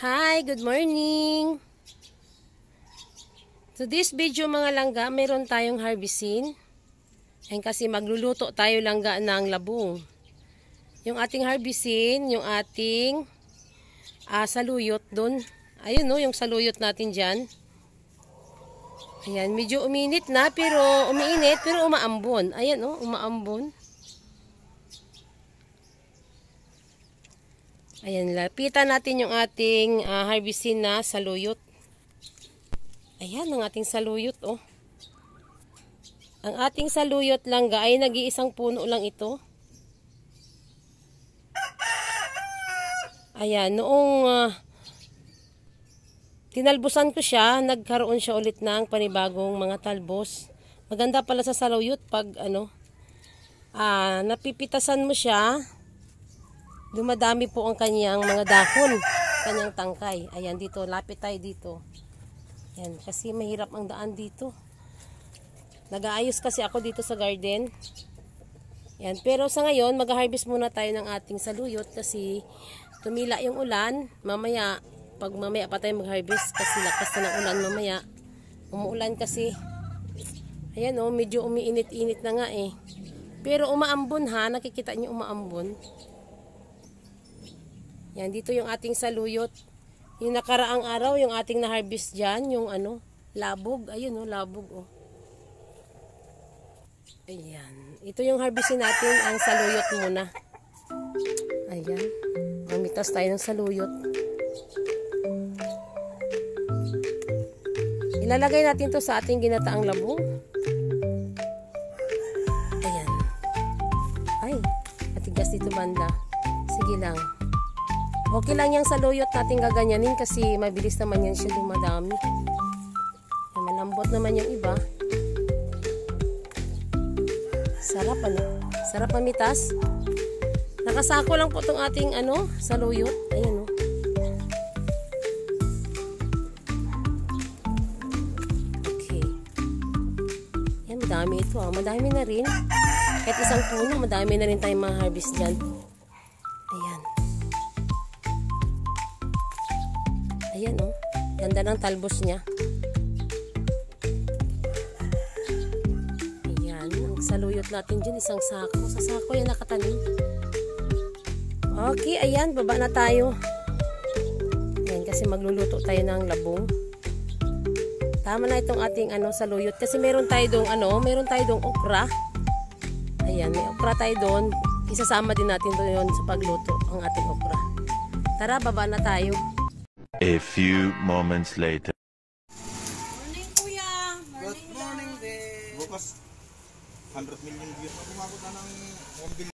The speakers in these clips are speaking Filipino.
Hi, good morning! So this video mga langga, meron tayong harvestin. Ayan kasi magluluto tayo langga ng labong. Yung ating harvestin, yung ating saluyot dun. Ayun no, yung saluyot natin dyan. Ayan, medyo umiinit na pero umaambon. Ayan no, umaambon. Ayan, lapitan natin yung ating harvestin na saluyot. Ayan, ang ating saluyot, oh. Ang ating saluyot langga ay nag-iisang puno lang ito. Ayan, noong tinalbusan ko siya, nagkaroon siya ulit ng panibagong mga talbos. Maganda pala sa saluyot pag napipitasan mo siya. Dumadami po ang kanyang mga dahon, kanyang tangkay. Ayan, dito, lapit tayo dito. Ayan, kasi mahirap ang daan dito. Nag-aayos kasi ako dito sa garden. Ayan, pero sa ngayon, mag-harvest muna tayo ng ating saluyot kasi tumila yung ulan. Mamaya, pag mamaya pa tayo mag-harvest kasi lakas na ng ulan mamaya. Umuulan kasi. Ayan oh, medyo umiinit-init na nga eh. Pero umaambon ha, nakikita niyo umaambon. Yan, dito yung ating saluyot. Yung nakaraang araw, yung ating na-harvest dyan, yung labog. Ayun, labog, oh. Ayan. Ito yung harvestin natin, ang saluyot muna. Ayan. Mamitas tayo ng saluyot. Ilalagay natin to sa ating ginataang labong. Ayan. Ay, matigas dito banda. Sige lang. Okay lang yung saluyot natin gaganyanin kasi mabilis naman yan siya dumadami. Malambot naman yung iba. Sarap Sarap mamitas. Nakasako lang po itong ating saluyot. Ayan o. Okay. Yan, madami ito ah. Madami na rin. Kahit isang puno, madami na rin tayong mga harvest dyan. Ayan. Ayan oh, ganda ng talbos niya. Ayan, ang saluyot natin dyan, isang sako. Sa sako yan nakatanim. Okay, ayan, baba na tayo. Ayan, kasi magluluto tayo ng labong. Tama na itong ating saluyot. Kasi meron tayo dong okra. Ayan, may okra tayo doon. Isasama din natin doon sa pagluto ang ating okra. Tara, baba na tayo. A few moments later. Morning, kuya. Good morning, day. Bukas 100 million views na kumabot na ng 1 billion.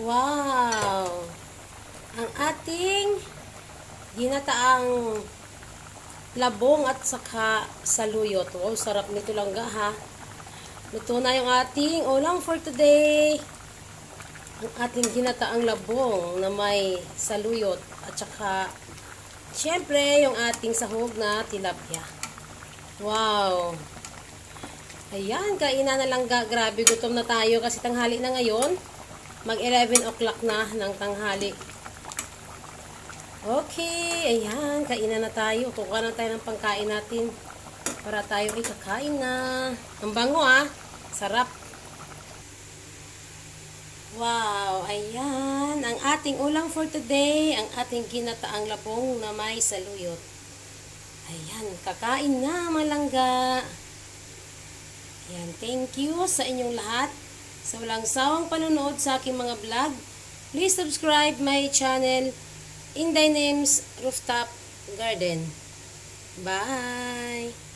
Wow! Ang ating ginataang labong at saka saluyot. Wow, sarap nito langga ha. Luto na yung ating ulam for today. Ang ating ginataang labong na may saluyot at saka syempre yung ating sahog na tilapia. Wow! Ayan, kainan na langga. Grabe, gutom na tayo kasi tanghali na ngayon. Mag 11 o'clock na ng tanghali. Okay, ayan, kainan na tayo. Tuka na tayo ng pangkain natin para tayo ay kakain na. Ang bango ah, sarap. Wow, ayan, ang ating ulam for today, ang ating ginataang labong na may saluyot. Ayan, kakain na malangga. Ayan, thank you sa inyong lahat. Sa walang sawang panonood sa aking mga vlog, please subscribe my channel, Inday Names Rooftop Garden. Bye!